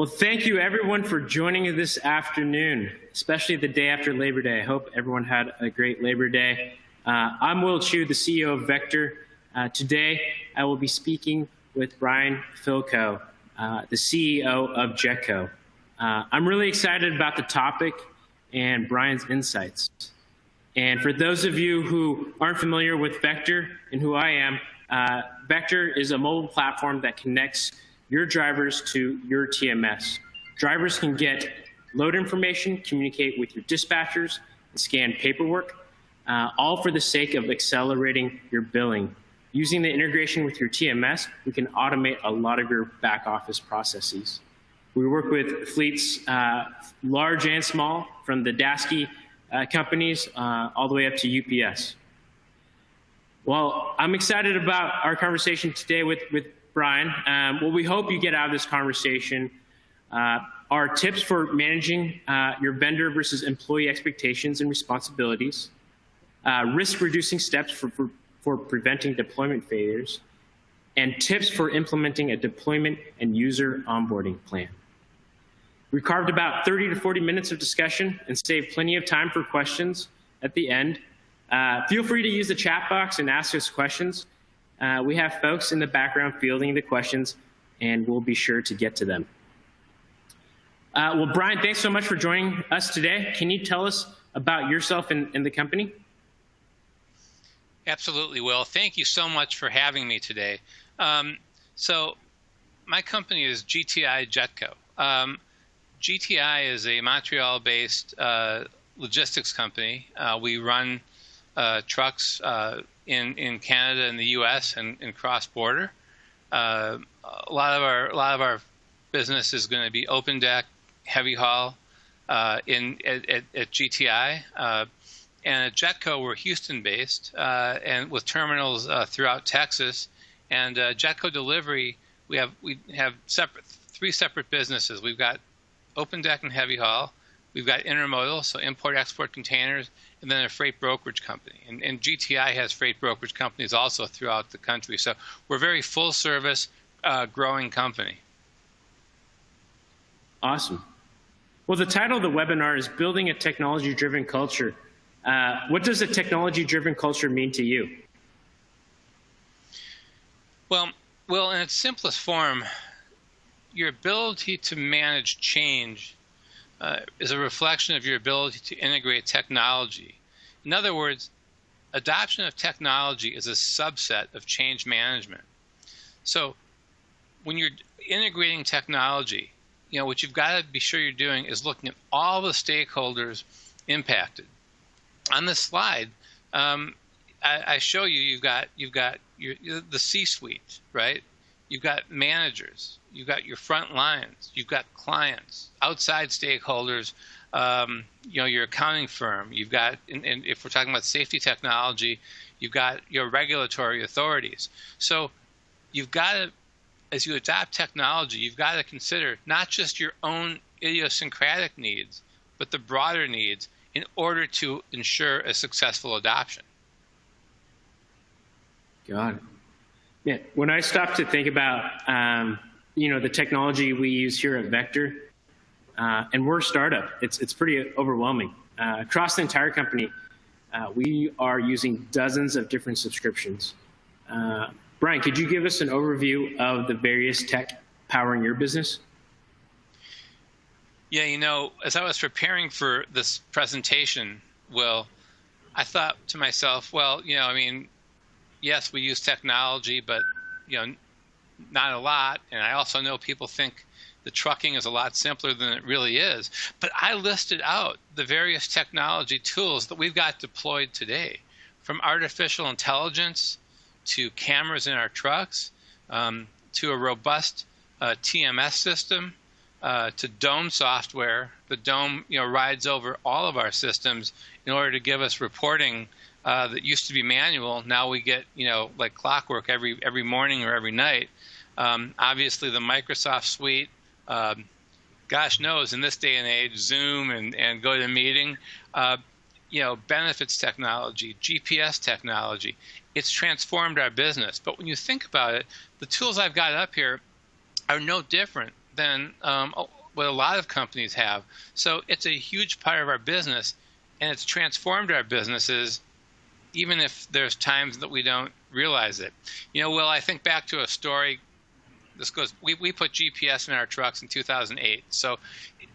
Well, thank you everyone for joining us this afternoon, especially the day after Labor Day. I hope everyone had a great Labor Day. I'm Will Chu, the CEO of Vector. Today, I will be speaking with Brian Fielkow, the CEO of Jetco. I'm really excited about the topic and Brian's insights. And for those of you who aren't familiar with Vector and who I am, Vector is a mobile platform that connects your drivers to your TMS. Drivers can get load information, communicate with your dispatchers, and scan paperwork, all for the sake of accelerating your billing. Using the integration with your TMS, we can automate a lot of your back office processes. We work with fleets, large and small, from the Dasky companies all the way up to UPS. Well, I'm excited about our conversation today with Brian. What we hope you get out of this conversation are tips for managing your vendor versus employee expectations and responsibilities, risk-reducing steps for preventing deployment failures, and tips for implementing a deployment and user onboarding plan. We carved about 30 to 40 minutes of discussion and saved plenty of time for questions at the end. Feel free to use the chat box and ask us questions. We have folks in the background fielding the questions, and we'll be sure to get to them. Well, Brian, thanks so much for joining us today. Can you tell us about yourself and the company? Absolutely, Will. Thank you so much for having me today. So my company is GTI Jetco. GTI is a Montreal-based logistics company. We run trucks in Canada and the U.S. and cross-border. A lot of our business is going to be open deck, heavy haul at GTI, and at Jetco we're Houston-based and with terminals throughout Texas. And Jetco Delivery, we have three separate businesses. We've got open deck and heavy haul. We've got intermodal, so import-export containers, and then a freight brokerage company. And GTI has freight brokerage companies also throughout the country. So we're a very full-service, growing company. Awesome. Well, the title of the webinar is Building a Technology-Driven Culture. What does a technology-driven culture mean to you? Well, in its simplest form, your ability to manage change is a reflection of your ability to integrate technology. In other words, adoption of technology is a subset of change management. So when you're integrating technology, what you've got to be sure you're doing is looking at all the stakeholders impacted. On this slide, I show you've got the C-suite, right? You've got managers, you've got your front lines, you've got clients, outside stakeholders, your accounting firm, you've got, and if we're talking about safety technology, you've got your regulatory authorities. So you've got to, as you adopt technology, you've got to consider not just your own idiosyncratic needs, but the broader needs in order to ensure a successful adoption. Got it. Yeah, when I stop to think about the technology we use here at Vector, and we're a startup, it's pretty overwhelming. Across the entire company, we are using dozens of different subscriptions. Brian, could you give us an overview of the various tech powering your business? Yeah, as I was preparing for this presentation, Will, I thought to myself, well, yes, we use technology, but not a lot. And I also know people think the trucking is a lot simpler than it really is. But I listed out the various technology tools that we've got deployed today, from artificial intelligence to cameras in our trucks, to a robust TMS system, to Dome software. The Dome, rides over all of our systems in order to give us reporting that used to be manual. Now we get, like clockwork every morning or every night. Obviously, the Microsoft suite, gosh knows, in this day and age, Zoom and GoToMeeting, benefits technology, GPS technology. It's transformed our business. But when you think about it, the tools I've got up here are no different than what a lot of companies have. So it's a huge part of our business, and it's transformed our businesses, even if there's times that we don't realize it. Will, I think back to a story. We put GPS in our trucks in 2008. So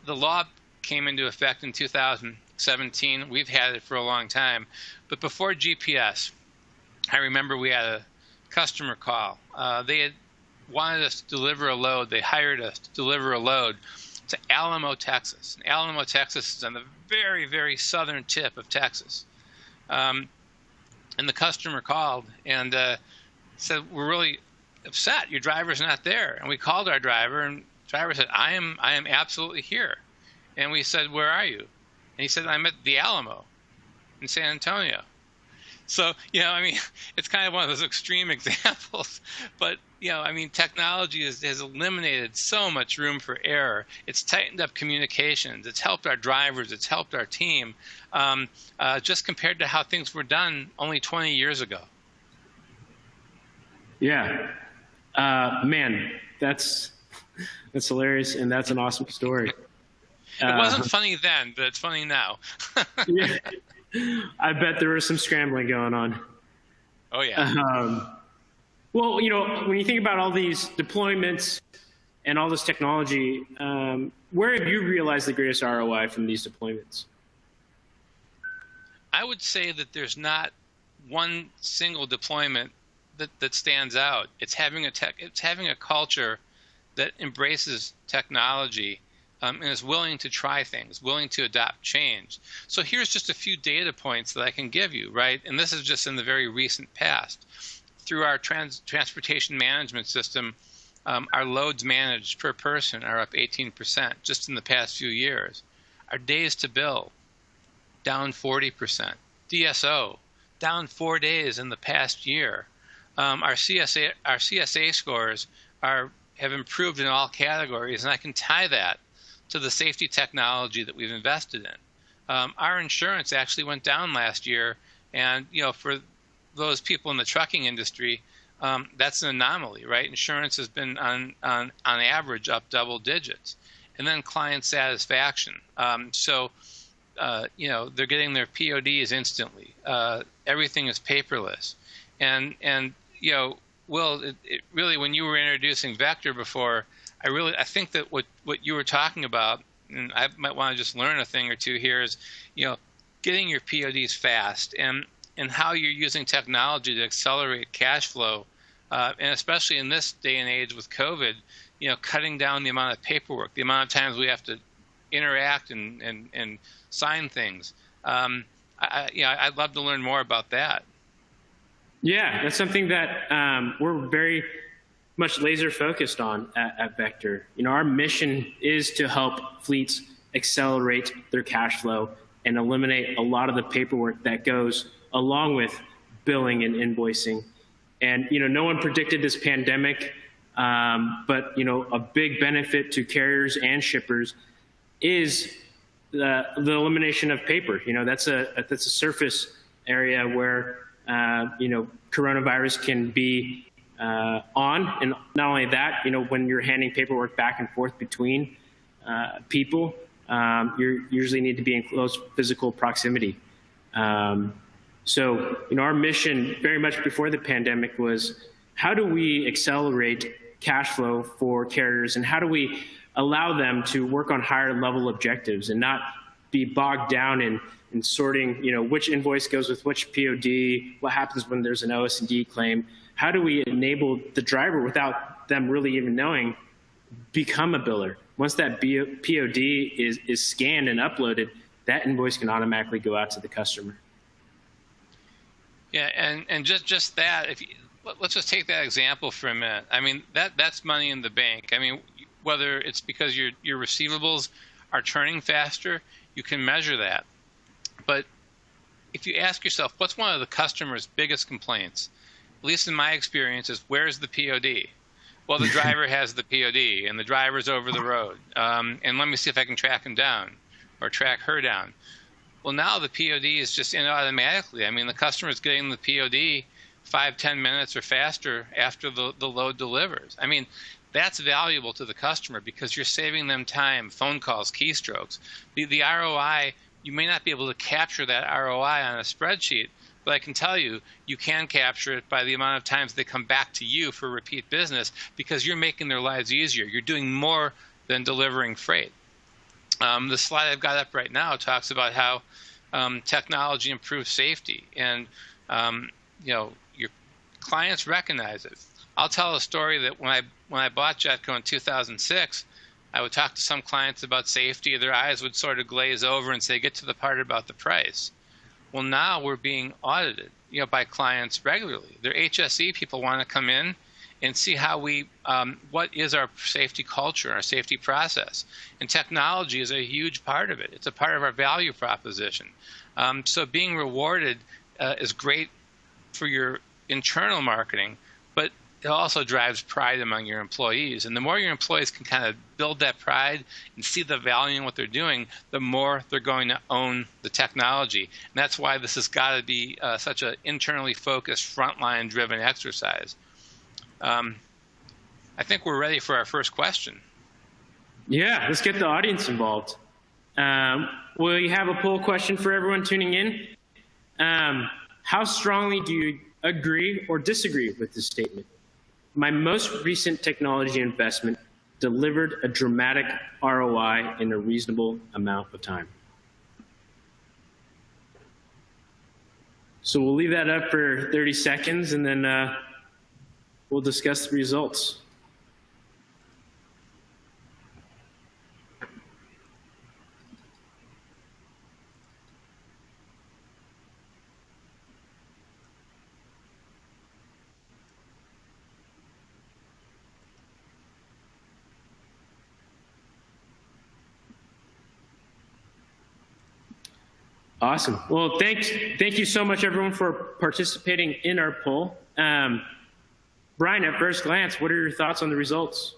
the law came into effect in 2017. We've had it for a long time. But before GPS, I remember we had a customer call. They had wanted us to deliver a load. They hired us to deliver a load to Alamo, Texas. And Alamo, Texas is on the very, very southern tip of Texas. And the customer called and said, "We're really upset. Your driver's not there." And we called our driver, and the driver said, I am absolutely here." And we said, "Where are you?" And he said, "I'm at the Alamo in San Antonio." So, it's kind of one of those extreme examples. But, technology has eliminated so much room for error. It's tightened up communications. It's helped our drivers. It's helped our team, just compared to how things were done only 20 years ago. Yeah. Man, that's hilarious, and that's an awesome story. It wasn't funny then, but it's funny now. Yeah. I bet there was some scrambling going on. Oh, yeah. Well, when you think about all these deployments and all this technology, where have you realized the greatest ROI from these deployments? I would say that there's not one single deployment that stands out. It's having a culture that embraces technology and is willing to try things, willing to adopt change. So here's just a few data points that I can give you, right? And this is just in the very recent past. Through our transportation management system, our loads managed per person are up 18% just in the past few years. Our days to bill, down 40%. DSO, down 4 days in the past year. Our CSA scores have improved in all categories, and I can tie that to the safety technology that we've invested in. Our insurance actually went down last year, and for those people in the trucking industry, that's an anomaly, right? Insurance has been on average up double digits. And then client satisfaction. So they're getting their PODs instantly. Everything is paperless. And Will, it really, when you were introducing Vector before, I think that what you were talking about, and I might want to just learn a thing or two here, is getting your PODs fast and how you're using technology to accelerate cash flow, and especially in this day and age with COVID, cutting down the amount of paperwork, the amount of times we have to interact and sign things. I'd love to learn more about that. Yeah, that's something that we're very much laser focused on at Vector. Our mission is to help fleets accelerate their cash flow and eliminate a lot of the paperwork that goes along with billing and invoicing. And no one predicted this pandemic, but a big benefit to carriers and shippers is the elimination of paper. That's a surface area where coronavirus can be on. And not only that, when you're handing paperwork back and forth between people, you usually need to be in close physical proximity. So our mission very much before the pandemic was, how do we accelerate cash flow for carriers, and how do we allow them to work on higher level objectives and not be bogged down in sorting, which invoice goes with which POD, what happens when there's an OS&D claim. How do we enable the driver, without them really even knowing, become a biller? Once that POD is scanned and uploaded, that invoice can automatically go out to the customer. Yeah, and just that, let's just take that example for a minute. I mean, that's money in the bank. I mean, whether it's because your receivables are turning faster, you can measure that. But if you ask yourself, what's one of the customer's biggest complaints, at least in my experience, is where's the POD? Well, the driver has the POD, and the driver's over the road. And let me see if I can track him down or track her down. Well, now the POD is just in automatically. I mean, the customer is getting the POD 5-10 minutes or faster after the load delivers. I mean, That's valuable to the customer because you're saving them time, phone calls, keystrokes. The ROI, you may not be able to capture that ROI on a spreadsheet, but I can tell you, you can capture it by the amount of times they come back to you for repeat business because you're making their lives easier. You're doing more than delivering freight. The slide I've got up right now talks about how technology improves safety, and your clients recognize it. I'll tell a story that when I bought Jetco in 2006, I would talk to some clients about safety. Their eyes would sort of glaze over and say, "Get to the part about the price." Well, now we're being audited, by clients regularly. Their HSE people want to come in and see how what is our safety culture, our safety process. And technology is a huge part of it. It's a part of our value proposition. So being rewarded is great for your internal marketing, but it also drives pride among your employees. And the more your employees can kind of build that pride and see the value in what they're doing, the more they're going to own the technology. And that's why this has got to be such an internally focused, frontline driven exercise. I think we're ready for our first question. Yeah, let's get the audience involved. Will you have a poll question for everyone tuning in? How strongly do you agree or disagree with this statement? My most recent technology investment delivered a dramatic ROI in a reasonable amount of time. So we'll leave that up for 30 seconds and then we'll discuss the results. Awesome. Well, thank you so much, everyone, for participating in our poll. Brian, at first glance, what are your thoughts on the results?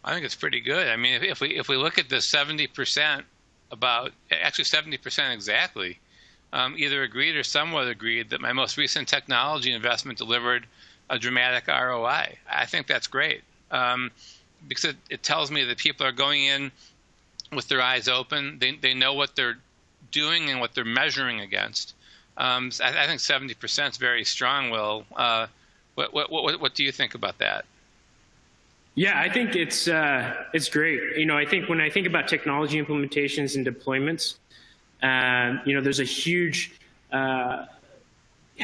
I think it's pretty good. I mean, if we look at the 70%, actually 70% exactly, either agreed or somewhat agreed that my most recent technology investment delivered a dramatic ROI. I think that's great because it tells me that people are going in with their eyes open. They know what they're doing and what they're measuring against. I think 70% is very strong, Will. What do you think about that? Yeah, I think it's great. I think when I think about technology implementations and deployments, there's a huge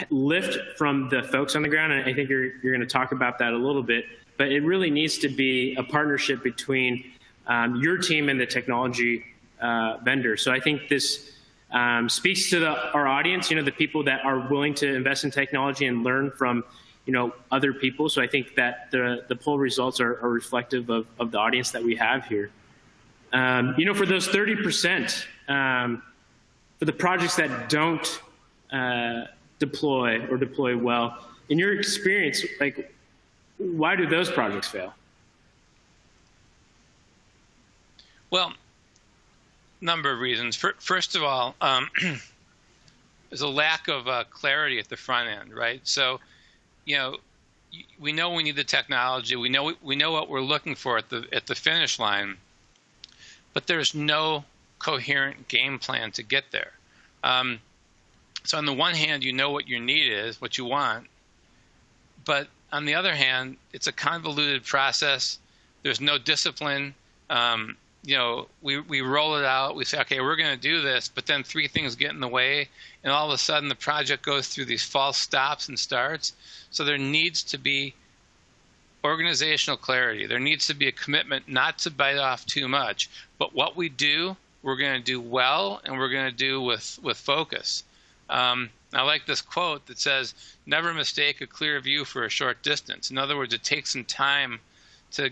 lift from the folks on the ground, and I think you're going to talk about that a little bit. But it really needs to be a partnership between your team and the technology vendor. So I think this speaks to our audience, the people that are willing to invest in technology and learn from, other people. So I think that the poll results are reflective of the audience that we have here. For those 30%, for the projects that don't deploy well, in your experience, why do those projects fail? Well, number of reasons. First of all, there's a lack of clarity at the front end, right? So, we know we need the technology. We know what we're looking for at the finish line, but there's no coherent game plan to get there. So on the one hand, you know what your need is, what you want, but on the other hand, it's a convoluted process. There's no discipline. We roll it out. We say, okay, we're going to do this, but then three things get in the way, and all of a sudden the project goes through these false stops and starts. So there needs to be organizational clarity. There needs to be a commitment not to bite off too much, but what we do, we're going to do well, and we're going to do with focus. I like this quote that says, "Never mistake a clear view for a short distance." In other words, it takes some time to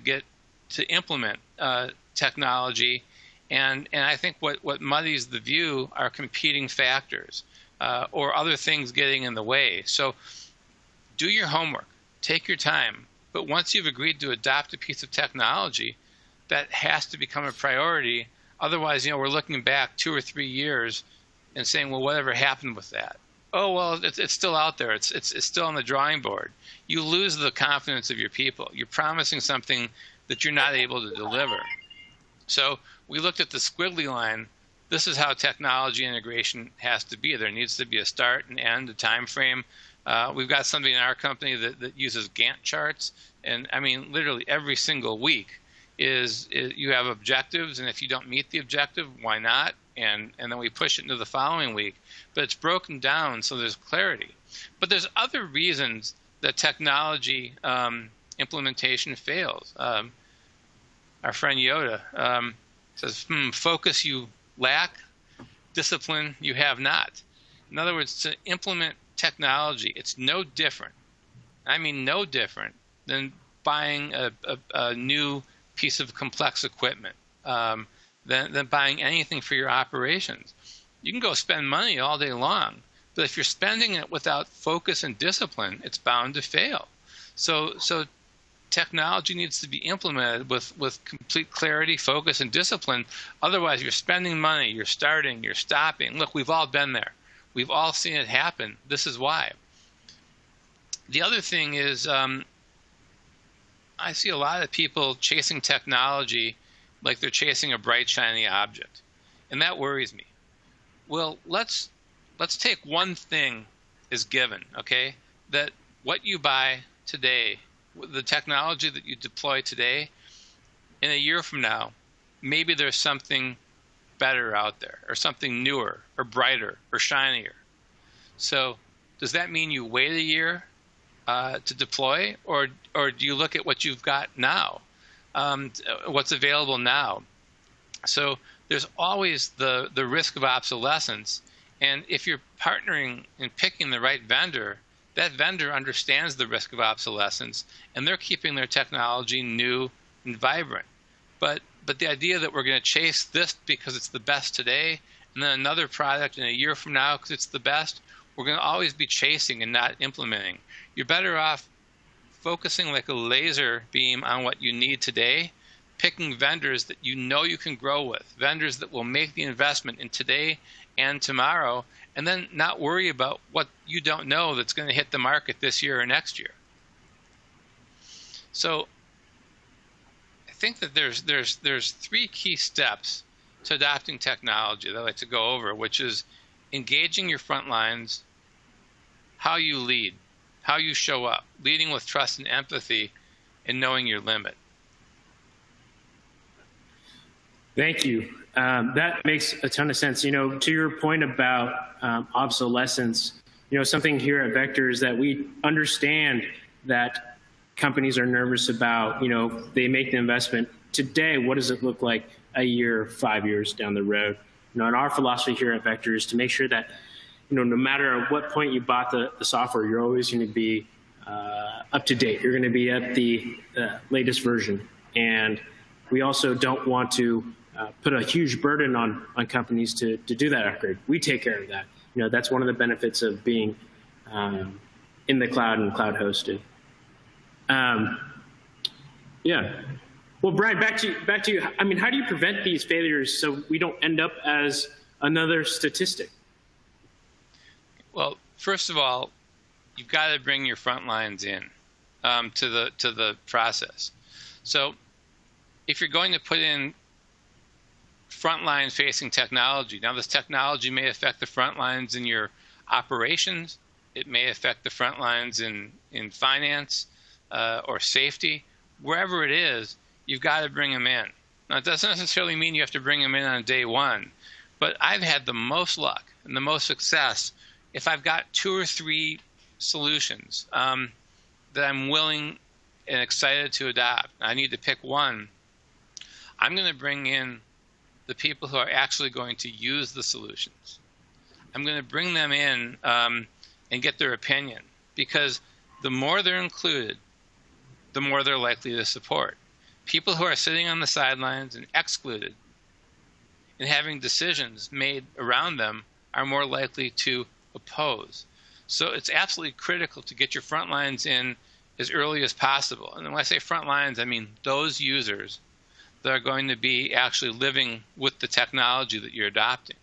implement technology, and I think what muddies the view are competing factors or other things getting in the way. So do your homework, take your time, but once you've agreed to adopt a piece of technology, that has to become a priority. Otherwise, we're looking back 2 or 3 years and saying, well, whatever happened with that? oh, well, it's still out there. It's still on the drawing board. You lose the confidence of your people. You're promising something that you're not able to deliver. So we looked at the squiggly line. This is how technology integration has to be. There needs to be a start and end, a time frame. We've got somebody in our company that uses Gantt charts. And I mean, literally every single week is you have objectives. And if you don't meet the objective, why not? And then we push it into the following week. But it's broken down so there's clarity. But there's other reasons that technology implementation fails. Our friend Yoda says, focus you lack, discipline you have not. In other words, to implement technology, it's no different. I mean no different than buying a new piece of complex equipment, than buying anything for your operations. You can go spend money all day long, but if you're spending it without focus and discipline, it's bound to fail. So technology needs to be implemented with complete clarity, focus, and discipline. Otherwise, you're spending money, you're starting, you're stopping. Look, we've all been there. We've all seen it happen. This is why. The other thing is I see a lot of people chasing technology like they're chasing a bright, shiny object. And that worries me. Well, let's take one thing as given, okay? That what you buy today, the technology that you deploy today, in a year from now, maybe there's something better out there, or something newer, or brighter, or shinier. So does that mean you wait a year to deploy, or do you look at what you've got now, what's available now? So there's always the risk of obsolescence. And if you're partnering and picking the right vendor, that vendor understands the risk of obsolescence, and they're keeping their technology new and vibrant. But the idea that we're going to chase this because it's the best today, and then another product in a year from now because it's the best, we're going to always be chasing and not implementing. You're better off focusing like a laser beam on what you need today, picking vendors that you know you can grow with, vendors that will make the investment in today and tomorrow, and then not worry about what you don't know that's going to hit the market this year or next year. So I think that there's three key steps to adopting technology that I like to go over, which is engaging your front lines, how you lead, how you show up, leading with trust and empathy, and knowing your limit. Thank you. That makes a ton of sense. You know, to your point about obsolescence, you know, something here at Vector is that we understand that companies are nervous about, you know, they make the investment today. What does it look like a year, 5 years down the road? You know, and our philosophy here at Vector is to make sure that, you know, no matter at what point you bought the software, you're always going to be up to date. You're going to be at the latest version. And we also don't want to put a huge burden on companies to do that upgrade. We take care of that. You know, that's one of the benefits of being in the cloud and cloud hosted. Yeah. Well, Brian, back to you. I mean, how do you prevent these failures so we don't end up as another statistic? Well, first of all, you've got to bring your front lines in to the process. So if you're going to put in frontline facing technology, now this technology may affect the front lines in your operations. It may affect the front lines in finance or safety. Wherever it is, you've got to bring them in. Now, it doesn't necessarily mean you have to bring them in on day one, but I've had the most luck and the most success if I've got 2 or 3 solutions that I'm willing and excited to adopt. I need to pick one. I'm going to bring in the people who are actually going to use the solutions. I'm going to bring them in and get their opinion, because the more they're included, the more they're likely to support. People who are sitting on the sidelines and excluded and having decisions made around them are more likely to oppose. So it's absolutely critical to get your front lines in as early as possible. And when I say front lines, I mean those users that are going to be actually living with the technology that you're adopting.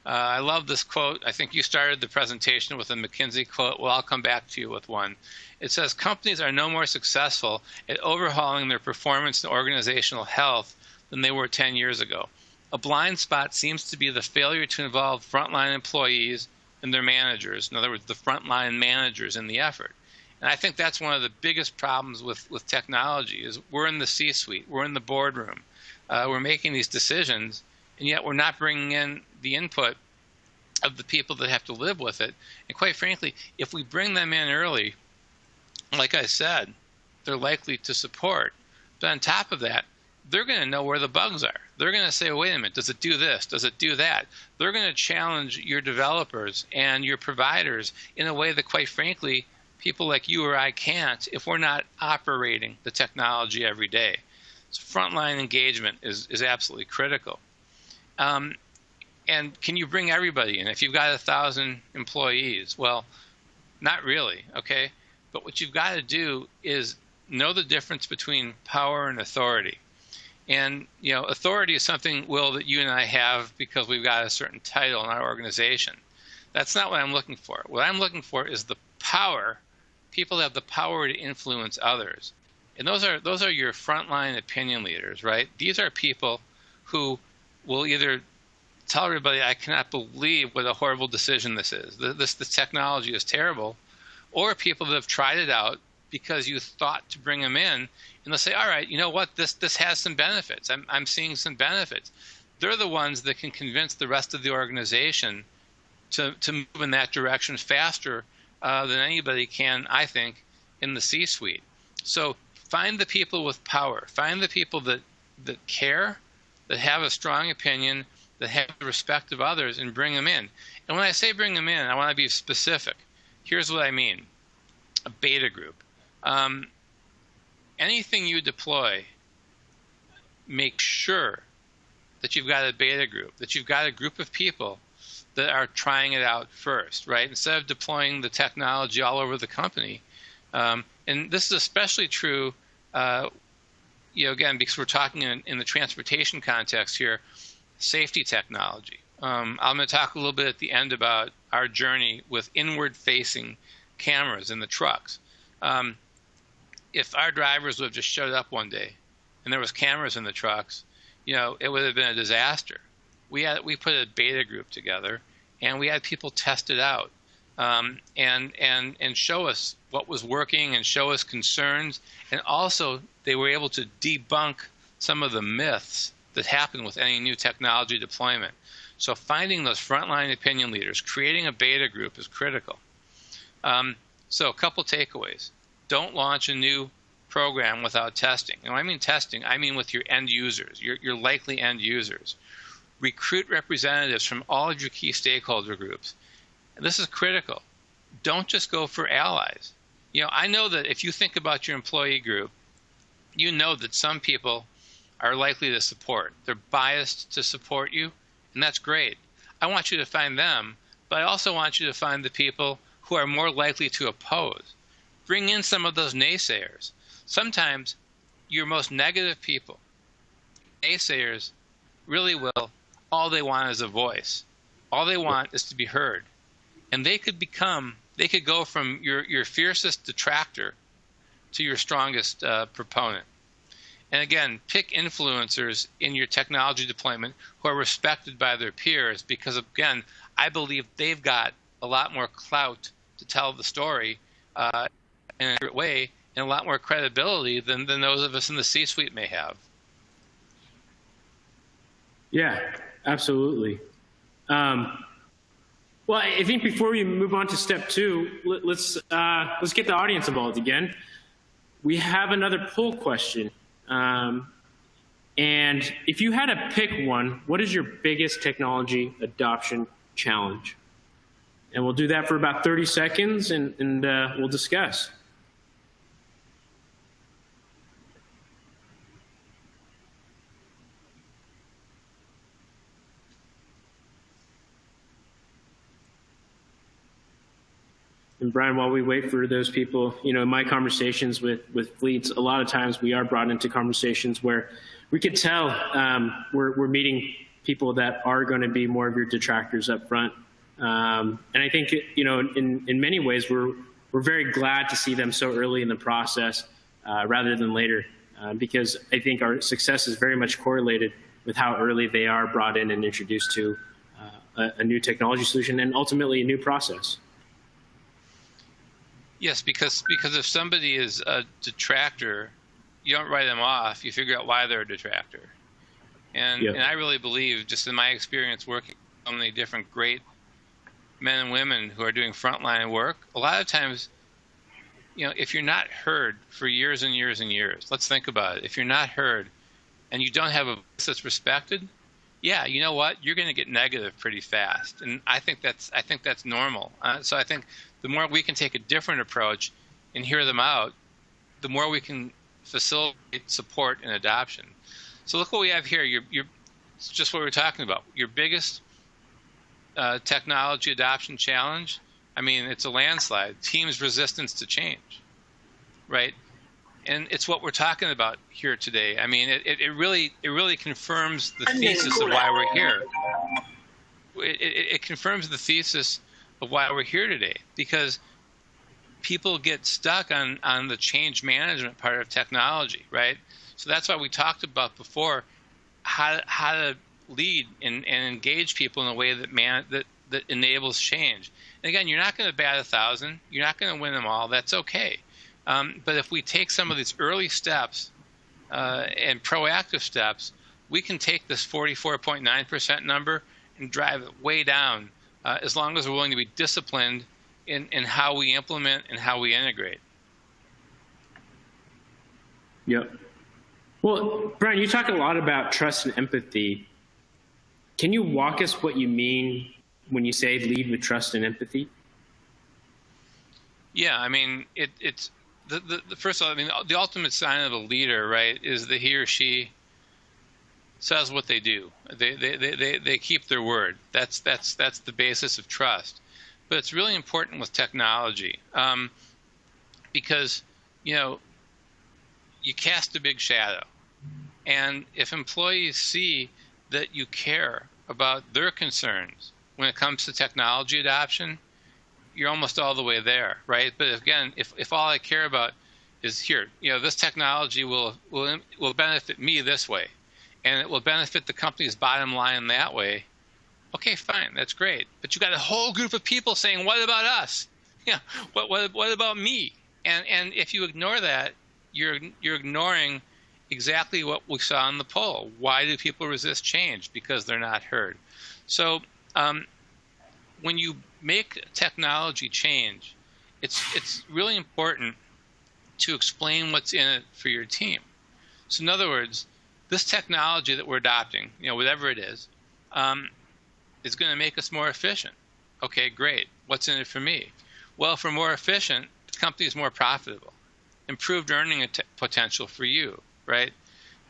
I love this quote. I think you started the presentation with a McKinsey quote. Well, I'll come back to you with one. It says, companies are no more successful at overhauling their performance and organizational health than they were 10 years ago. A blind spot seems to be the failure to involve frontline employees and their managers. In other words, the frontline managers in the effort. And I think that's one of the biggest problems with technology is we're in the C-suite, we're in the boardroom, we're making these decisions, and yet we're not bringing in the input of the people that have to live with it. And quite frankly, if we bring them in early, like I said, they're likely to support. But on top of that, they're going to know where the bugs are. They're going to say, wait a minute, does it do this? Does it do that? They're going to challenge your developers and your providers in a way that, quite frankly, people like you or I can't if we're not operating the technology every day. So frontline engagement is absolutely critical. And can you bring everybody in? If you've got 1,000 employees, well, not really, okay? But what you've got to do is know the difference between power and authority. And, you know, authority is something, Will, that you and I have because we've got a certain title in our organization. That's not what I'm looking for. What I'm looking for is the power. People have the power to influence others. And those are your frontline opinion leaders, right? These are people who will either tell everybody, I cannot believe what a horrible decision this is. This technology is terrible. Or people that have tried it out because you thought to bring them in, and they'll say, all right, you know what, this has some benefits. I'm seeing some benefits. They're the ones that can convince the rest of the organization to move in that direction faster than anybody can, I think, in the C-suite. So find the people with power. Find the people that care, that have a strong opinion, that have the respect of others, and bring them in. And when I say bring them in, I want to be specific. Here's what I mean. A beta group. Anything you deploy, make sure that you've got a beta group, that you've got a group of people that are trying it out first, right? Instead of deploying the technology all over the company. And this is especially true, again, because we're talking in the transportation context here, safety technology. I'm going to talk a little bit at the end about our journey with inward-facing cameras in the trucks. If our drivers would have just showed up one day and there was cameras in the trucks, it would have been a disaster. We put a beta group together, and we had people test it out and show us what was working and show us concerns. And also, they were able to debunk some of the myths that happen with any new technology deployment. So finding those frontline opinion leaders, creating a beta group is critical. So a couple takeaways. Don't launch a new program without testing. And when I mean testing, I mean with your end users, your likely end users. Recruit representatives from all of your key stakeholder groups. And this is critical. Don't just go for allies. I know that if you think about your employee group, you know that some people are likely to support. They're biased to support you, and that's great. I want you to find them, but I also want you to find the people who are more likely to oppose. Bring in some of those naysayers. Sometimes your most negative people, naysayers, really will, all they want is a voice. All they want is to be heard. And they could go from your fiercest detractor to your strongest proponent. And again, pick influencers in your technology deployment who are respected by their peers because, again, I believe they've got a lot more clout to tell the story in a great way and a lot more credibility than those of us in the C-suite may have. Yeah, absolutely. Well, I think before we move on to step 2, let's get the audience involved again. We have another poll question. And if you had to pick one, what is your biggest technology adoption challenge? And we'll do that for about 30 seconds, and we'll discuss. And Brian, while we wait for those people, in my conversations with fleets, a lot of times we are brought into conversations where we could tell we're meeting people that are going to be more of your detractors up front. And I think, in many ways, we're very glad to see them so early in the process rather than later, because I think our success is very much correlated with how early they are brought in and introduced to a new technology solution and ultimately a new process. Yes, because if somebody is a detractor, you don't write them off. You figure out why they're a detractor. And I really believe, just in my experience working with so many different great men and women who are doing frontline work, a lot of times, if you're not heard for years and years and years, let's think about it. If you're not heard and you don't have a voice that's respected, yeah, you know what? You're going to get negative pretty fast. And I think that's normal. So I think the more we can take a different approach and hear them out, the more we can facilitate support and adoption. So look what we have here. It's just what we're talking about. Your biggest technology adoption challenge, I mean, it's a landslide. Teams' resistance to change, right? And it's what we're talking about here today. I mean, it really confirms the thesis of why we're here. It confirms the thesis of why we're here today, because people get stuck on the change management part of technology, right? So that's why we talked about before how to lead and engage people in a way that enables change. And again, you're not going to bat 1,000. You're not going to win them all. That's okay. But if we take some of these early steps and proactive steps, we can take this 44.9% number and drive it way down, as long as we're willing to be disciplined in how we implement and how we integrate. Yep. Well, Brian, you talk a lot about trust and empathy. Can you walk us what you mean when you say lead with trust and empathy? Yeah, I mean, it's the first of all, I mean, the ultimate sign of a leader, right, is that he or she says what they do. They keep their word. That's the basis of trust. But it's really important with technology, because you cast a big shadow, and if employees see that you care about their concerns when it comes to technology adoption, you're almost all the way there, right? But again, if all I care about is here, this technology will benefit me this way, and it will benefit the company's bottom line that way, okay, fine, that's great. But you got a whole group of people saying, "What about us? Yeah, what about me?" And if you ignore that, you're ignoring exactly what we saw in the poll. Why do people resist change? Because they're not heard. So when you make technology change, it's really important to explain what's in it for your team. So in other words, this technology that we're adopting, whatever it is going to make us more efficient. Okay, great. What's in it for me? Well, if we're more efficient, the company is more profitable. Improved earning potential for you, right?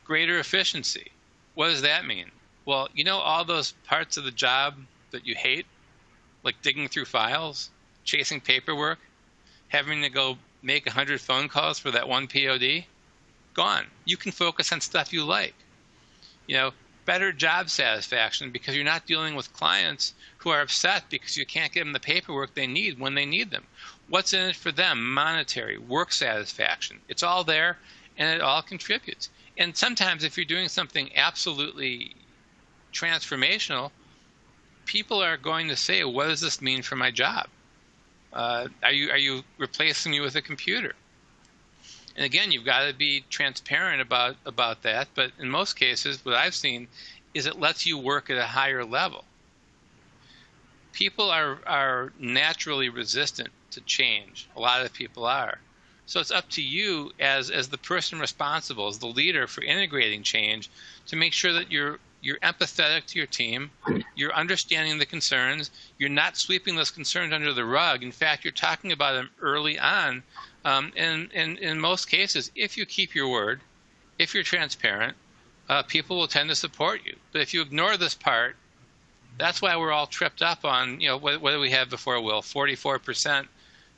Greater efficiency. What does that mean? Well, all those parts of the job that you hate, like digging through files, chasing paperwork, having to go make 100 phone calls for that one POD, gone. You can focus on stuff you like. Better job satisfaction, because you're not dealing with clients who are upset because you can't give them the paperwork they need when they need them. What's in it for them? Monetary, work satisfaction. It's all there, and it all contributes. And sometimes if you're doing something absolutely transformational, people are going to say, "What does this mean for my job? Are you replacing me with a computer?" And again, you've got to be transparent about that. But in most cases, what I've seen is it lets you work at a higher level. People are naturally resistant to change. A lot of people are. So it's up to you as the person responsible, as the leader for integrating change, to make sure that you're empathetic to your team, you're understanding the concerns, you're not sweeping those concerns under the rug. In fact, you're talking about them early on. And in most cases, if you keep your word, if you're transparent, people will tend to support you. But if you ignore this part, that's why we're all tripped up on, what do we have before, Will? 44%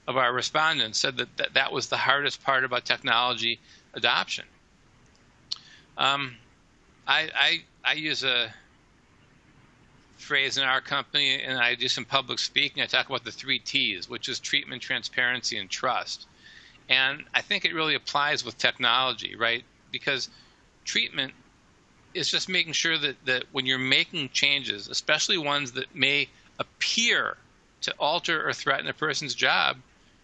of our respondents said that was the hardest part about technology adoption. I use a phrase in our company, and I do some public speaking, I talk about the 3 T's, which is treatment, transparency, and trust. And I think it really applies with technology, right? Because treatment is just making sure that when you're making changes, especially ones that may appear to alter or threaten a person's job,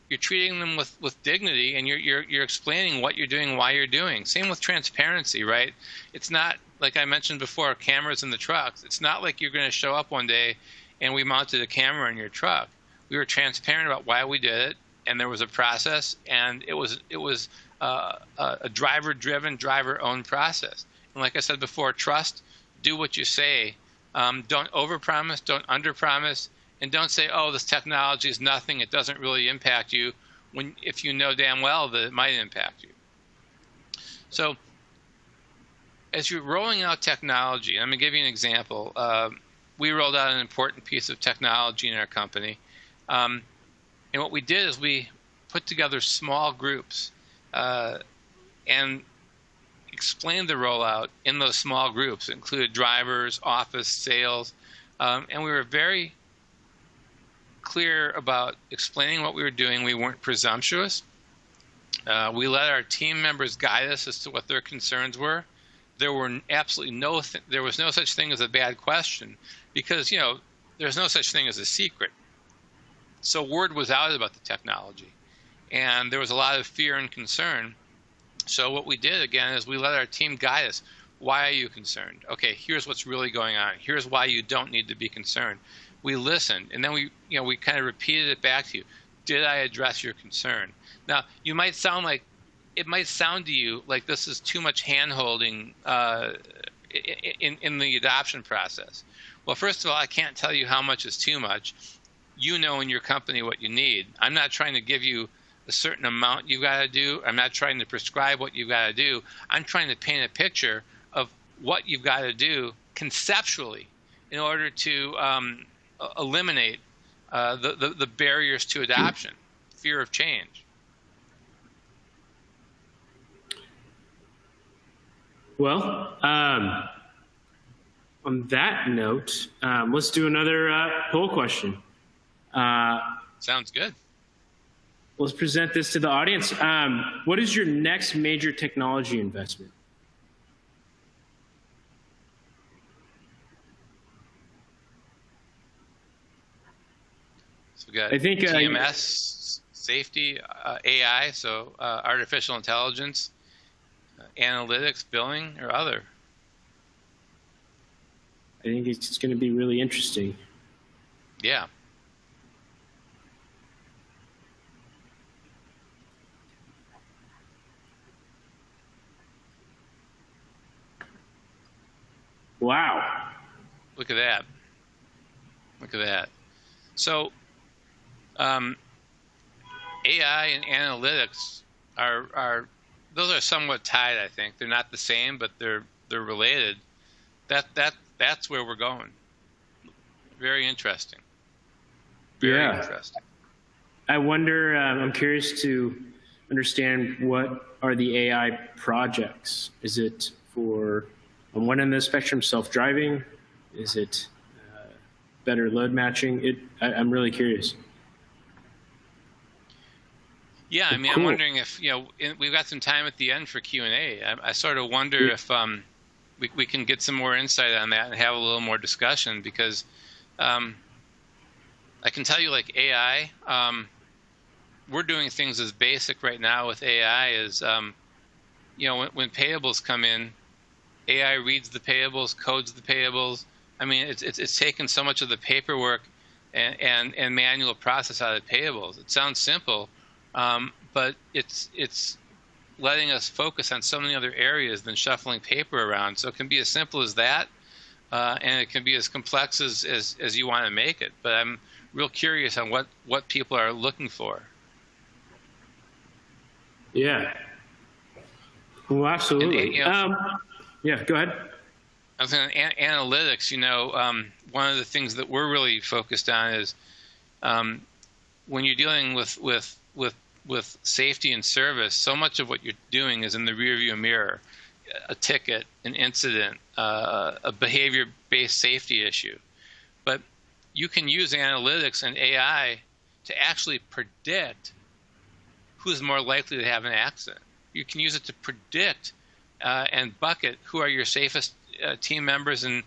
you're treating them with dignity, and you're explaining what you're doing, why you're doing. Same with transparency, right? It's not, like I mentioned before, cameras in the trucks. It's not like you're going to show up one day and we mounted a camera in your truck. We were transparent about why we did it, and there was a process, and it was a driver-driven, driver-owned process. And like I said before, trust, do what you say. Don't overpromise, don't underpromise, and don't say, oh, this technology is nothing, it doesn't really impact you, if you know damn well that it might impact you. So as you're rolling out technology, I'm going to give you an example. We rolled out an important piece of technology in our company. And what we did is we put together small groups and explained the rollout in those small groups. It included drivers, office, sales, and we were very clear about explaining what we were doing. We weren't presumptuous. We let our team members guide us as to what their concerns were. There were absolutely there was no such thing as a bad question, because there's no such thing as a secret. So word was out about the technology, and there was a lot of fear and concern. So what we did again is we let our team guide us. Why are you concerned? Okay, here's what's really going on. Here's why you don't need to be concerned. We listened, and then we kind of repeated it back to you. Did I address your concern? Now, it might sound to you like this is too much hand-holding in the adoption process. Well, first of all, I can't tell you how much is too much. You know in your company what you need. I'm not trying to give you a certain amount you've got to do. I'm not trying to prescribe what you've got to do. I'm trying to paint a picture of what you've got to do conceptually in order to eliminate the barriers to adoption, fear of change. Well, on that note, let's do another poll question. Sounds good. Let's present this to the audience. What is your next major technology investment? So we got I think, TMS, safety, AI, so artificial intelligence, analytics, billing, or other. I think it's going to be really interesting. Yeah. Wow. Look at that. Look at that. So AI and analytics those are somewhat tied, I think. They're not the same, but they're related. That's where we're going. Very interesting. Very interesting. I wonder, I'm curious to understand, what are the AI projects? Is it for, on one end of the spectrum, self-driving? Is it better load matching? I'm really curious. Yeah, I mean, cool. I'm wondering if, we've got some time at the end for Q&A. I sort of wonder if we can get some more insight on that and have a little more discussion, because I can tell you, like AI, we're doing things as basic right now with AI as, when payables come in, AI reads the payables, codes the payables. I mean, it's taken so much of the paperwork and manual process out of payables. It sounds simple, but it's letting us focus on so many other areas than shuffling paper around. So it can be as simple as that, and it can be as complex as you want to make it. But I'm real curious on what people are looking for. Yeah. Well, absolutely. Yeah, go ahead. I was saying analytics, one of the things that we're really focused on is when you're dealing with safety and service, so much of what you're doing is in the rearview mirror. A ticket, an incident, a behavior-based safety issue. But you can use analytics and AI to actually predict who's more likely to have an accident. You can use it to predict and bucket who are your safest team members and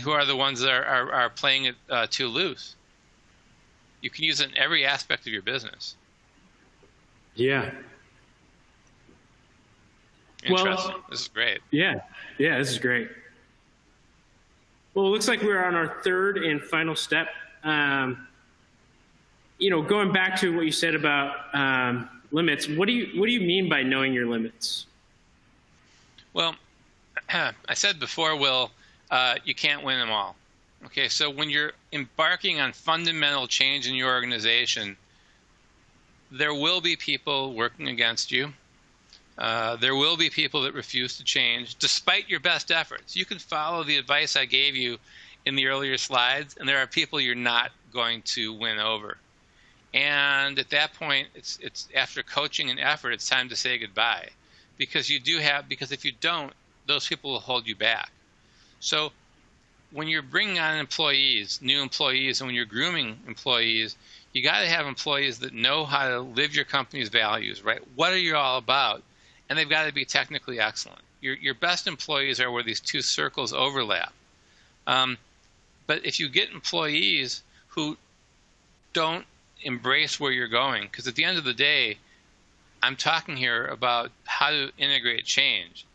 who are the ones that are playing it too loose. You can use it in every aspect of your business. Yeah. Interesting. Well, this is great. Yeah, this is great. Well, it looks like we're on our third and final step. Going back to what you said about limits, what do you mean by knowing your limits? Well, I said before, Will, you can't win them all. Okay, so when you're embarking on fundamental change in your organization, there will be people working against you. There will be people that refuse to change, despite your best efforts. You can follow the advice I gave you in the earlier slides, and there are people you're not going to win over. And at that point, it's after coaching and effort, it's time to say goodbye, because if you don't, those people will hold you back. So when you're bringing on employees, new employees, and when you're grooming employees, you got to have employees that know how to live your company's values, right? What are you all about? And they've got to be technically excellent. Your best employees are where these two circles overlap. But if you get employees who don't embrace where you're going, because at the end of the day, I'm talking here about how to integrate change.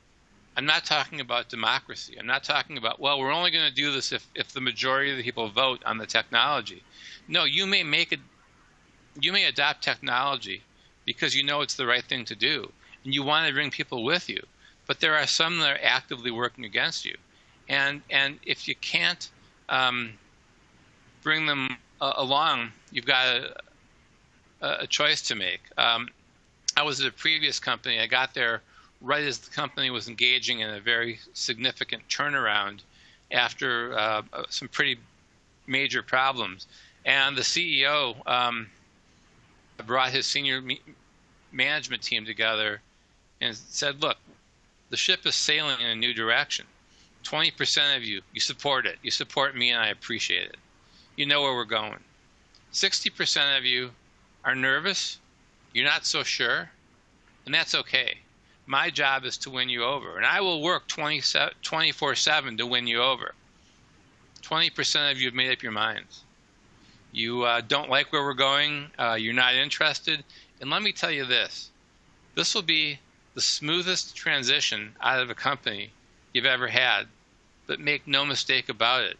I'm not talking about democracy. I'm not talking about, well, we're only going to do this if the majority of the people vote on the technology. No, you may adopt technology because you know it's the right thing to do, and you want to bring people with you. But there are some that are actively working against you. And if you can't bring them along, you've got a choice to make. I was at a previous company. I got there right as the company was engaging in a very significant turnaround after some pretty major problems. And the CEO brought his senior management team together and said, look, the ship is sailing in a new direction. 20% of you support it. You support me, and I appreciate it. You know where we're going. 60% of you are nervous. You're not so sure, and that's okay. My job is to win you over, and I will work 24/7 to win you over. 20% of you have made up your minds. You don't like where we're going. You're not interested. And let me tell you this. This will be the smoothest transition out of a company you've ever had. But make no mistake about it,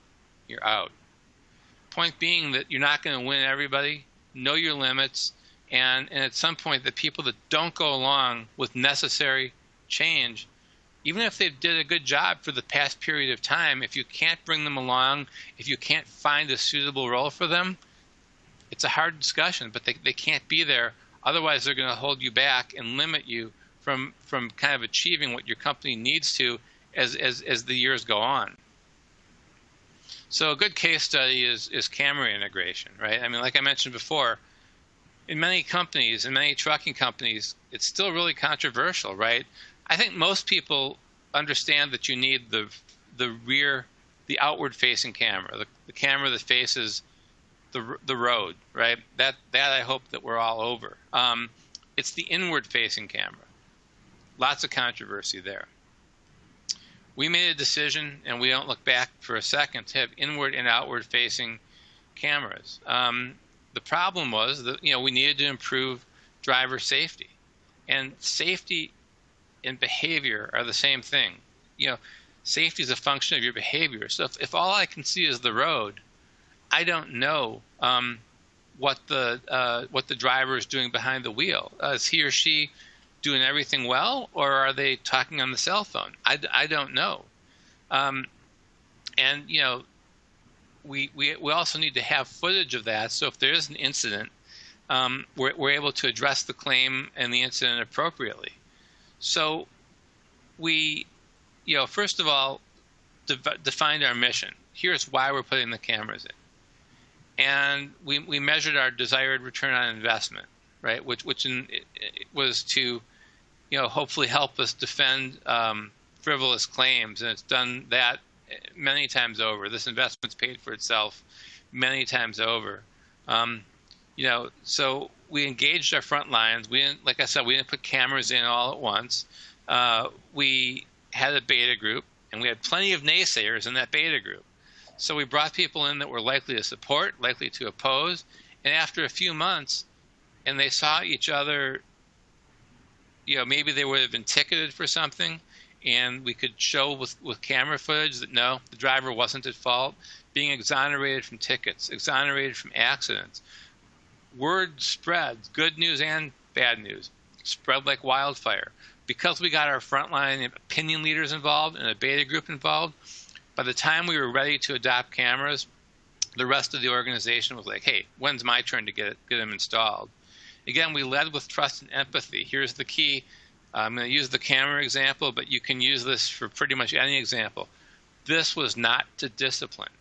you're out. Point being that you're not going to win everybody. Know your limits. And at some point, the people that don't go along with necessary change, even if they did a good job for the past period of time, if you can't bring them along, if you can't find a suitable role for them, it's a hard discussion, but they can't be there. Otherwise, they're going to hold you back and limit you from kind of achieving what your company needs to as the years go on. So a good case study is camera integration, right? I mean, like I mentioned before, in many companies, in many trucking companies, it's still really controversial, right? I think most people understand that you need the outward-facing camera, the camera that faces the road, right? That I hope that we're all over. It's the inward-facing camera. Lots of controversy there. We made a decision, and we don't look back for a second, to have inward and outward-facing cameras. The problem was that we needed to improve driver safety, and safety and behavior are the same thing. Safety is a function of your behavior. So if all I can see is the road, I don't know what the driver is doing behind the wheel. Is he or she doing everything well, or are they talking on the cell phone? I don't know. We also need to have footage of that, so if there is an incident, we're able to address the claim and the incident appropriately. So we, first of all, defined our mission. Here's why we're putting the cameras in. And we measured our desired return on investment, right? Which was to, hopefully help us defend frivolous claims, and it's done that many times over. This investment's paid for itself many times over. So we engaged our front lines. We didn't, like I said, we didn't put cameras in all at once. We had a beta group, and we had plenty of naysayers in that beta group. So we brought people in that were likely to support, likely to oppose, and after a few months, and they saw each other, maybe they would have been ticketed for something, and we could show with camera footage that no, the driver wasn't at fault, being exonerated from tickets, exonerated from accidents. Word spread, good news and bad news, spread like wildfire. Because we got our frontline opinion leaders involved and a beta group involved, by the time we were ready to adopt cameras, the rest of the organization was like, hey, when's my turn to get them installed? Again, we led with trust and empathy. Here's the key. I'm going to use the camera example, but you can use this for pretty much any example. This was not to discipline.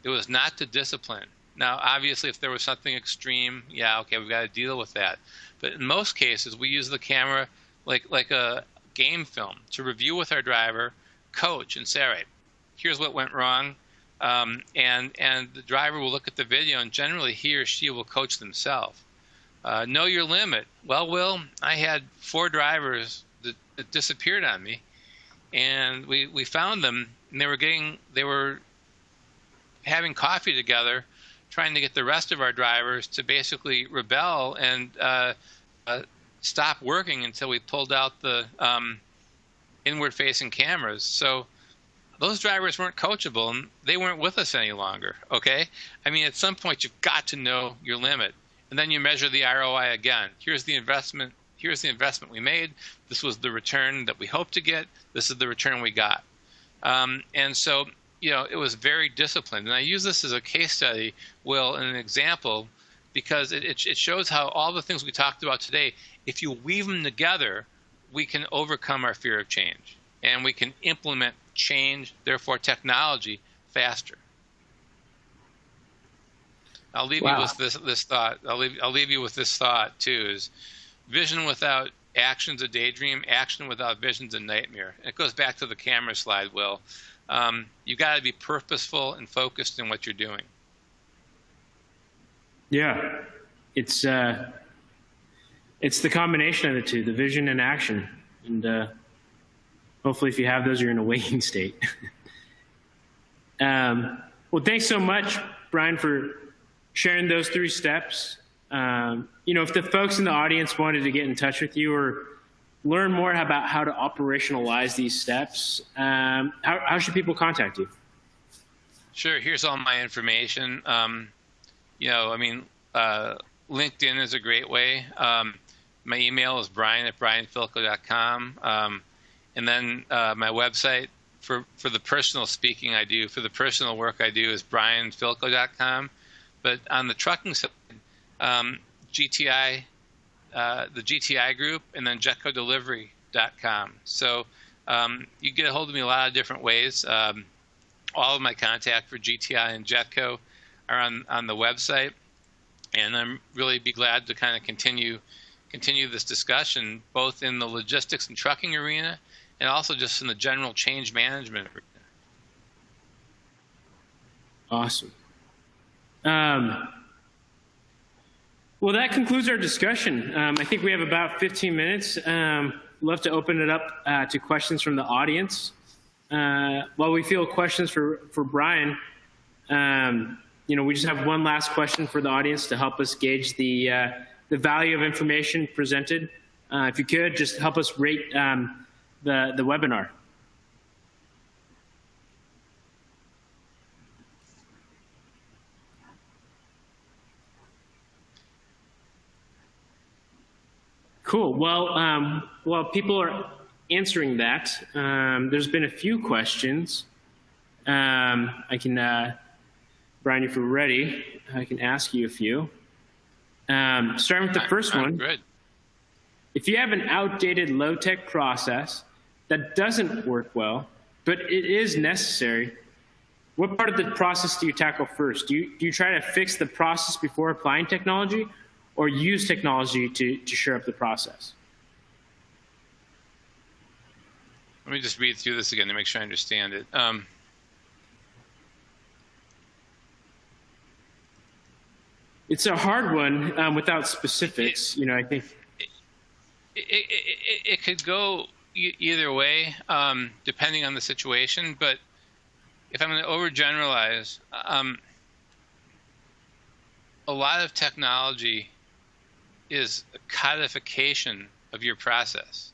It was not to discipline. Now, obviously, if there was something extreme, yeah, okay, we've got to deal with that. But in most cases, we use the camera like a game film to review with our driver, coach, and say, all right, here's what went wrong. And the driver will look at the video, and generally he or she will coach themselves. Know your limit. Well, Will, I had 4 drivers that disappeared on me, and we found them, and they were having coffee together, trying to get the rest of our drivers to basically rebel and stop working until we pulled out the inward-facing cameras. So those drivers weren't coachable, and they weren't with us any longer, okay? I mean, at some point, you've got to know your limit. And then you measure the ROI again. Here's the investment we made. This was the return that we hoped to get. This is the return we got. And so, it was very disciplined. And I use this as a case study, Will, and an example, because it shows how all the things we talked about today, if you weave them together, we can overcome our fear of change. And we can implement change, therefore technology, faster. I'll leave you with this thought. I'll leave you with this thought too: is vision without action's a daydream. Action without vision's a nightmare. And it goes back to the camera slide, Will. You got to be purposeful and focused in what you're doing. Yeah, it's the combination of the two, the vision and action, and hopefully, if you have those, you're in a waking state. Well, thanks so much, Brian, for sharing those 3 steps. If the folks in the audience wanted to get in touch with you or learn more about how to operationalize these steps, how should people contact you? Sure. Here's all my information. LinkedIn is a great way. My email is brian@brianfielkow.com. And then my website for the personal speaking I do, for the personal work I do, is brianfielkow.com. But on the trucking side, GTI, the GTI group, and then jetcodelivery.com. So you get a hold of me a lot of different ways. All of my contact for GTI and Jetco are on the website, and I'm really be glad to kind of continue this discussion, both in the logistics and trucking arena, and also just in the general change management arena. Awesome. Well, that concludes our discussion. I think we have about 15 minutes. Love to open it up to questions from the audience. While we field questions for Brian, we just have one last question for the audience to help us gauge the value of information presented. If you could, just help us rate the webinar. Cool. Well, while people are answering that, there's been a few questions. I can, Brian, if you're ready, I can ask you a few. Starting with the first one. Good. If you have an outdated low-tech process that doesn't work well, but it is necessary, what part of the process do you tackle first? Do you try to fix the process before applying technology, or use technology to shore up the process? Let me just read through this again to make sure I understand it. It's a hard one without specifics. I think it could go either way, depending on the situation. But if I'm going to overgeneralize, a lot of technology is a codification of your process.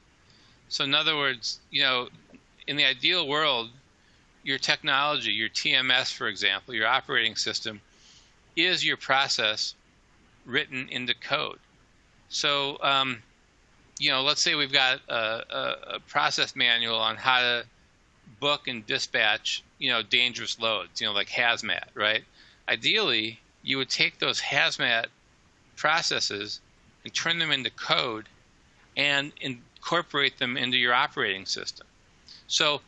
So in other words, in the ideal world, your technology, your TMS, for example, your operating system, is your process written into code. So, let's say we've got a process manual on how to book and dispatch, dangerous loads, like hazmat, right? Ideally, you would take those hazmat processes and turn them into code and incorporate them into your operating system. So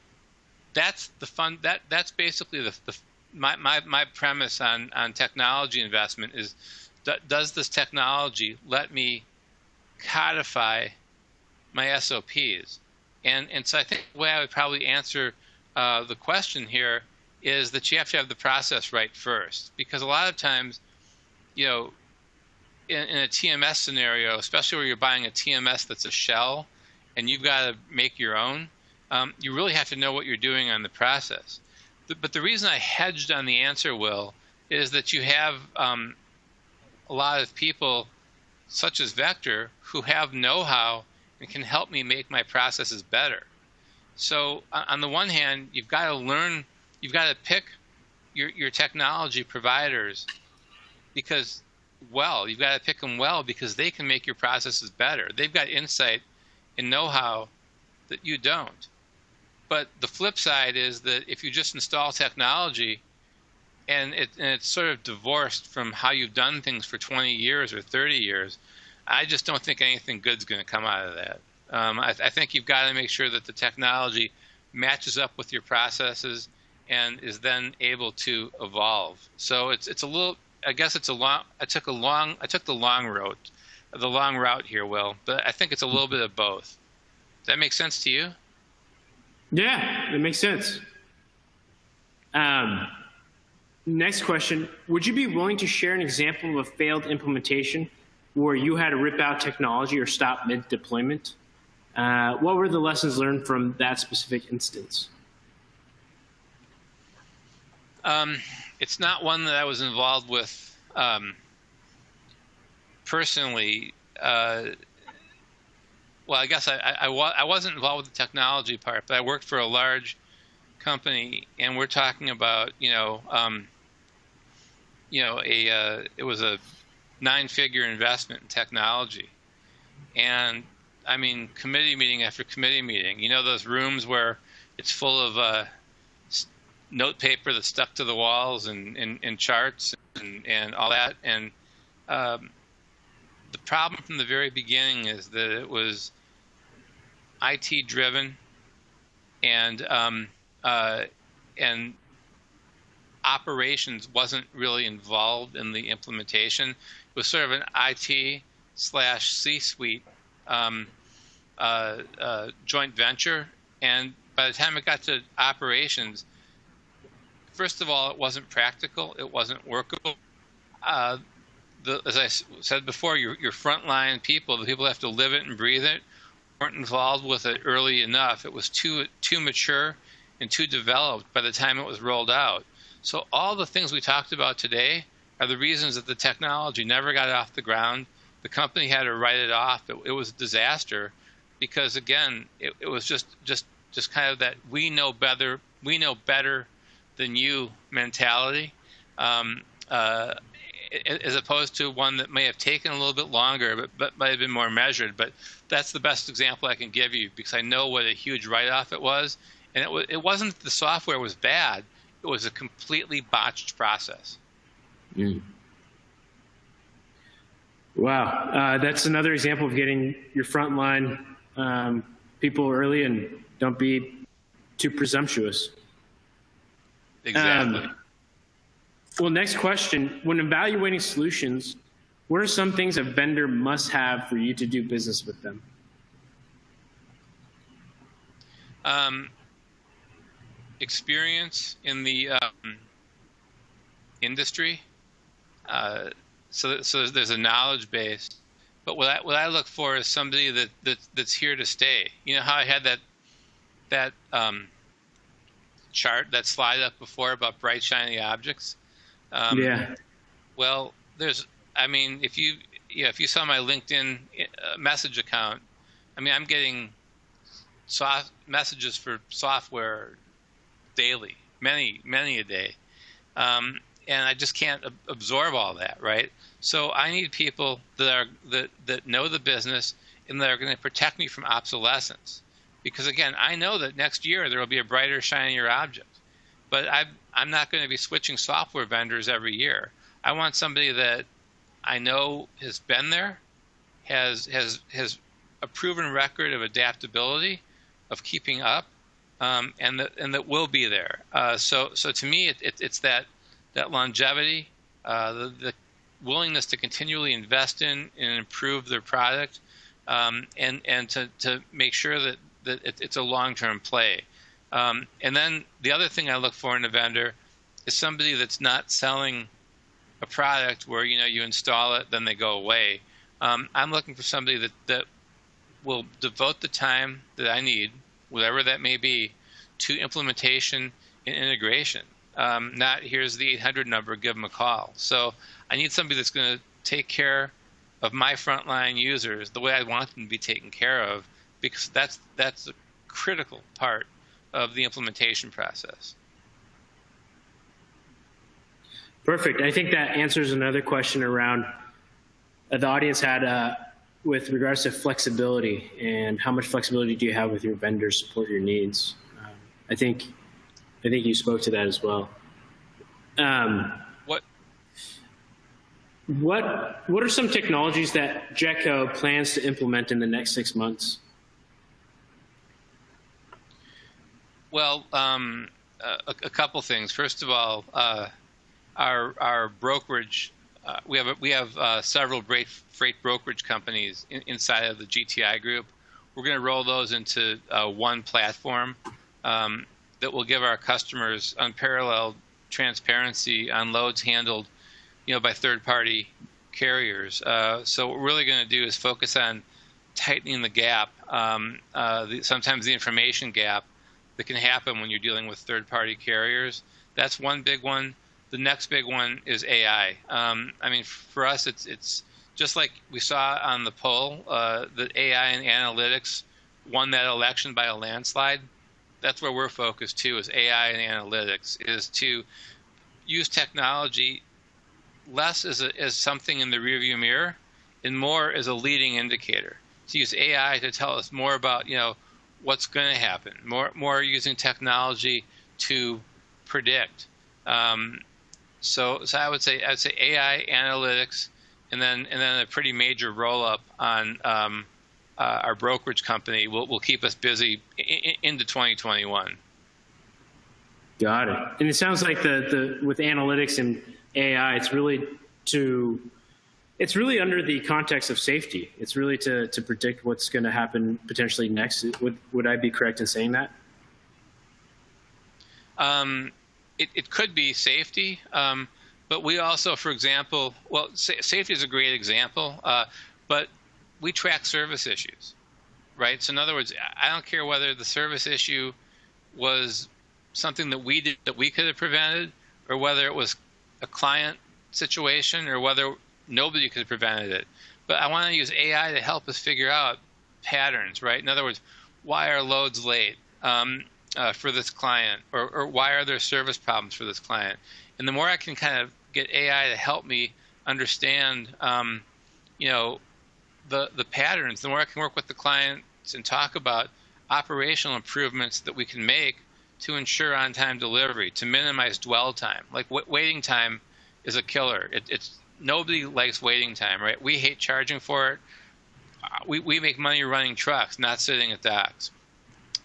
that's the fun. That's basically my premise on technology investment is, does this technology let me codify my SOPs? And so I think the way I would probably answer the question here is that you have to have the process right first, because a lot of times, in a TMS scenario, especially where you're buying a TMS that's a shell and you've got to make your own, you really have to know what you're doing on the process. But the reason I hedged on the answer, Will, is that you have a lot of people such as Vector who have know-how and can help me make my processes better. So on the one hand, you've got to pick your technology providers because, you've got to pick them well because they can make your processes better. They've got insight and know-how that you don't. But the flip side is that if you just install technology and it's sort of divorced from how you've done things for 20 years or 30 years, I just don't think anything good's going to come out of that. I think you've got to make sure that the technology matches up with your processes and is then able to evolve. So it's a little. I guess it's a long. I took the long route here, Will. But I think it's a little bit of both. Does that make sense to you? Yeah, it makes sense. Next question: would you be willing to share an example of a failed implementation where you had to rip out technology or stop mid-deployment? What were the lessons learned from that specific instance? It's not one that I was involved with personally. I guess I wasn't involved with the technology part, but I worked for a large company, and we're talking about it was a 9-figure investment in technology, and I mean committee meeting after committee meeting. Those rooms where it's full of note paper that's stuck to the walls and charts and all that. And the problem from the very beginning is that it was IT driven and operations wasn't really involved in the implementation. It was sort of an IT/C-suite joint venture. And by the time it got to operations, first of all, it wasn't practical. It wasn't workable. As I said before, your frontline people, the people who have to live it and breathe it, weren't involved with it early enough. It was too mature and too developed by the time it was rolled out. So all the things we talked about today are the reasons that the technology never got off the ground. The company had to write it off. It was a disaster because, again, it was just kind of that we know better than you mentality, as opposed to one that may have taken a little bit longer, but might have been more measured. But that's the best example I can give you because I know what a huge write-off it was. And it wasn't that the software was bad. It was a completely botched process. Mm. Wow. That's another example of getting your frontline people early, and don't be too presumptuous. Exactly. Well, next question. When evaluating solutions, what are some things a vendor must have for you to do business with them? Experience in the industry, So there's a knowledge base. But what I look for is somebody that's here to stay. You know how I had that chart, that slide up before about bright shiny objects. Yeah. Well, if you saw my LinkedIn message account, I mean, I'm getting messages for software daily, many a day, and I just can't absorb all that, right? So I need people that know the business and that are going to protect me from obsolescence, because again, I know that next year there will be a brighter, shinier object, but I'm not going to be switching software vendors every year. I want somebody that I know has been there, has a proven record of adaptability, of keeping up, and that will be there. So to me, it's that longevity, the willingness to continually invest in and improve their product, and to make sure that it's a long-term play. And then the other thing I look for in a vendor is somebody that's not selling a product where you install it, then they go away. I'm looking for somebody that will devote the time that I need, whatever that may be, to implementation and integration. Not here's the 800 number, give them a call. So I need somebody that's going to take care of my frontline users the way I want them to be taken care of, because that's a critical part of the implementation process. Perfect. I think that answers another question around the audience had with regards to flexibility, and how much flexibility do you have with your vendors to support your needs? I think you spoke to that as well. What are some technologies that Jetco plans to implement in the next 6 months? Well, a couple things. First of all, our brokerage. We have several freight brokerage companies inside of the GTI group. We're going to roll those into one platform that will give our customers unparalleled transparency on loads handled, by third-party carriers. So what we're really going to do is focus on tightening the gap, sometimes the information gap that can happen when you're dealing with third-party carriers. That's one big one. The next big one is AI. For us, it's just like we saw on the poll that AI and analytics won that election by a landslide. That's where we're focused too, is AI and analytics, is to use technology less as something in the rearview mirror and more as a leading indicator. To use AI to tell us more about what's going to happen, more using technology to predict. So I would say AI, analytics, and then a pretty major roll up on our brokerage company will keep us busy into 2021. Got it. And it sounds like with analytics and AI, it's really under the context of safety. It's really to predict what's going to happen potentially next. Would I be correct in saying that? It could be safety, but we also, for example, safety is a great example, but we track service issues, right? So in other words, I don't care whether the service issue was something that we did that we could have prevented, or whether it was a client situation, or whether nobody could have prevented it. But I want to use AI to help us figure out patterns, right? In other words, why are loads late for this client, or why are there service problems for this client? And the more I can kind of get AI to help me understand, the patterns, the more I can work with the clients and talk about operational improvements that we can make to ensure on-time delivery, to minimize dwell time. Like waiting time is a killer. Nobody likes waiting time, right? We hate charging for it. We make money running trucks, not sitting at docks.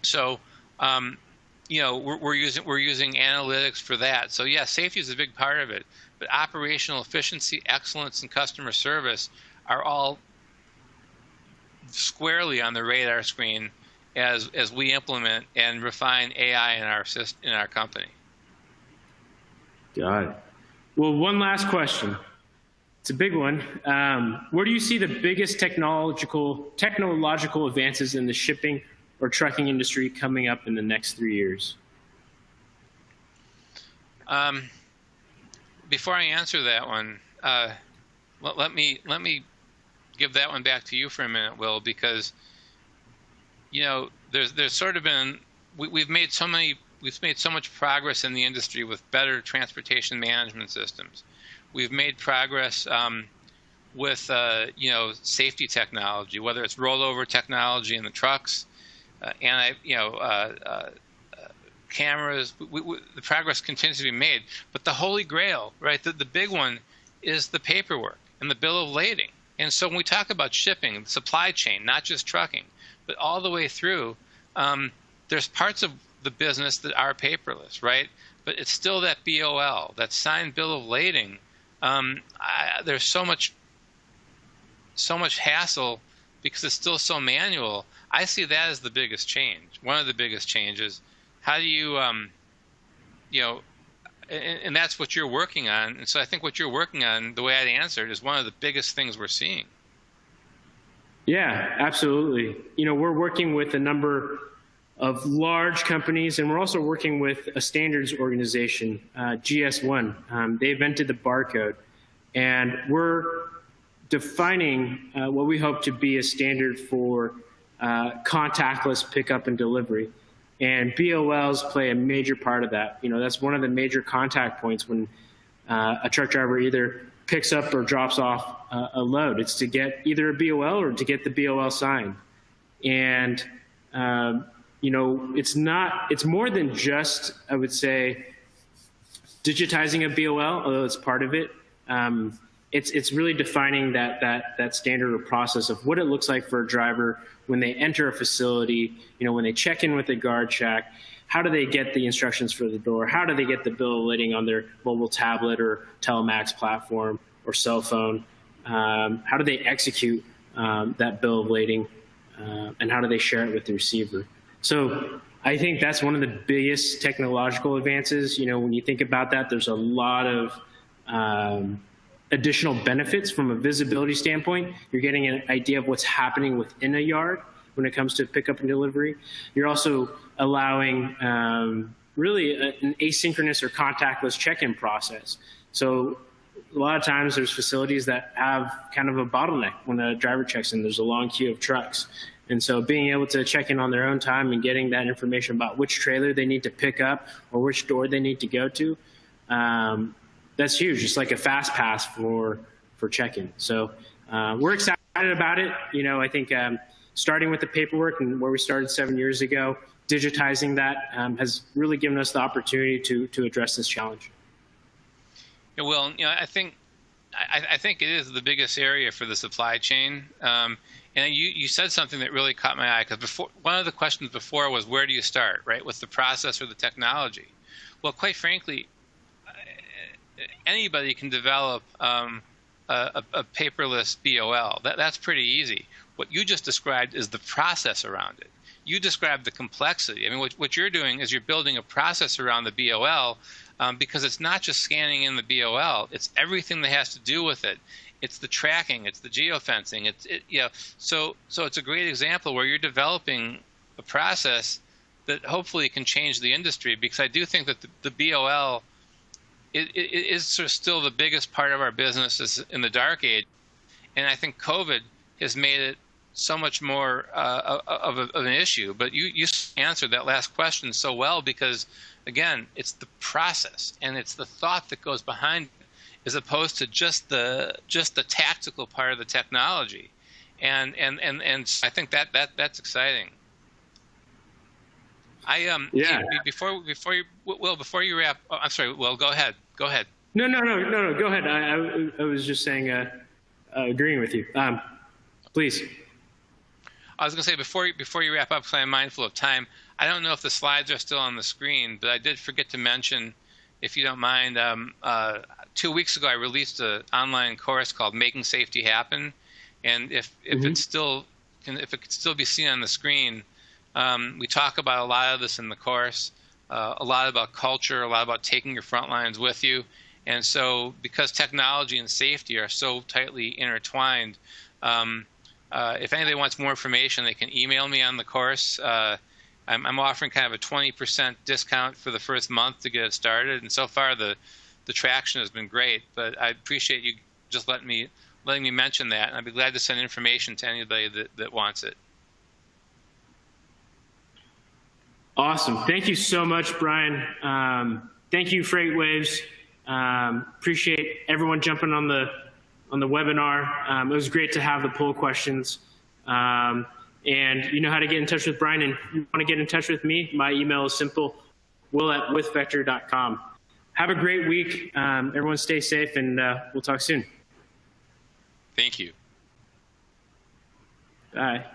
So, we're using analytics for that. So yeah, safety is a big part of it, but operational efficiency, excellence, and customer service are all squarely on the radar screen as we implement and refine AI in our company. Got it. Well, one last question. It's a big one. Where do you see the biggest technological advances in the shipping or trucking industry coming up in the next 3 years? Before I answer that one, let me give that one back to you for a minute, Will, because there's sort of been we've made so much progress in the industry with better transportation management systems. We've made progress with safety technology, whether it's rollover technology in the trucks, cameras. The progress continues to be made, but the holy grail, right? The big one is the paperwork and the bill of lading. And so when we talk about shipping, the supply chain, not just trucking, but all the way through, there's parts of the business that are paperless, right? But it's still that BOL, that signed bill of lading. There's so much hassle because it's still so manual. I see that as the biggest change. One of the biggest changes. How do you, and that's what you're working on. And so I think what you're working on, the way I'd answer it, is one of the biggest things we're seeing. Yeah, absolutely. We're working with a number of large companies, and we're also working with a standards organization, GS1. They invented the barcode, and we're defining what we hope to be a standard for contactless pickup and delivery. And BOLs play a major part of that. That's one of the major contact points when a truck driver either picks up or drops off a load. It's to get either a BOL or to get the BOL signed. And, it's more than just, I would say, digitizing a BOL, although it's part of it. It's really defining that standard or process of what it looks like for a driver when they enter a facility, when they check in with the guard shack. How do they get the instructions for the door? How do they get the bill of lading on their mobile tablet or telemax platform or cell phone? How do they execute that bill of lading? And how do they share it with the receiver? So I think that's one of the biggest technological advances. When you think about that, there's a lot of additional benefits from a visibility standpoint. You're getting an idea of what's happening within a yard when it comes to pickup and delivery. You're also allowing really an asynchronous or contactless check-in process. So a lot of times there's facilities that have kind of a bottleneck when a driver checks in. There's a long queue of trucks. And so being able to check in on their own time and getting that information about which trailer they need to pick up or which door they need to go to, that's huge. It's like a fast pass for check-in. So we're excited about it. I think starting with the paperwork and where we started 7 years ago, digitizing that has really given us the opportunity to address this challenge. Yeah, well, I think it is the biggest area for the supply chain. And you said something that really caught my eye, because one of the questions before was, where do you start, right, with the process or the technology? Well, quite frankly, anybody can develop a paperless BOL. That's pretty easy. What you just described is the process around it. You described the complexity. I mean, what you're doing is you're building a process around the BOL, because it's not just scanning in the BOL. It's everything that has to do with it. It's the tracking. It's the geofencing. So it's a great example where you're developing a process that hopefully can change the industry, because I do think that the BOL it is sort of still the biggest part of our business in the dark age. And I think COVID has made it so much more of an issue. But you answered that last question so well, because, again, it's the process and it's the thought that goes behind it, as opposed to just the tactical part of the technology. And I think that's exciting. Before you wrap, I'm sorry, Will, go ahead. No, go ahead. I was just saying, agreeing with you. Please. I was going to say, before you wrap up, because I'm mindful of time, I don't know if the slides are still on the screen, but I did forget to mention, if you don't mind, 2 weeks ago I released an online course called Making Safety Happen, and if it could still be seen on the screen, we talk about a lot of this in the course, a lot about culture, a lot about taking your front lines with you, And so because technology and safety are so tightly intertwined, if anybody wants more information, they can email me on the course. I'm offering kind of a 20% discount for the first month to get it started. And so far, the traction has been great. But I appreciate you just letting me mention that. And I'd be glad to send information to anybody that wants it. Awesome. Thank you so much, Brian. Thank you, FreightWaves. Appreciate everyone jumping on the webinar. It was great to have the poll questions. And you know how to get in touch with Brian, and if you want to get in touch with me, my email is simple, will@withvector.com. Have a great week. Everyone stay safe, and we'll talk soon. Thank you. Bye.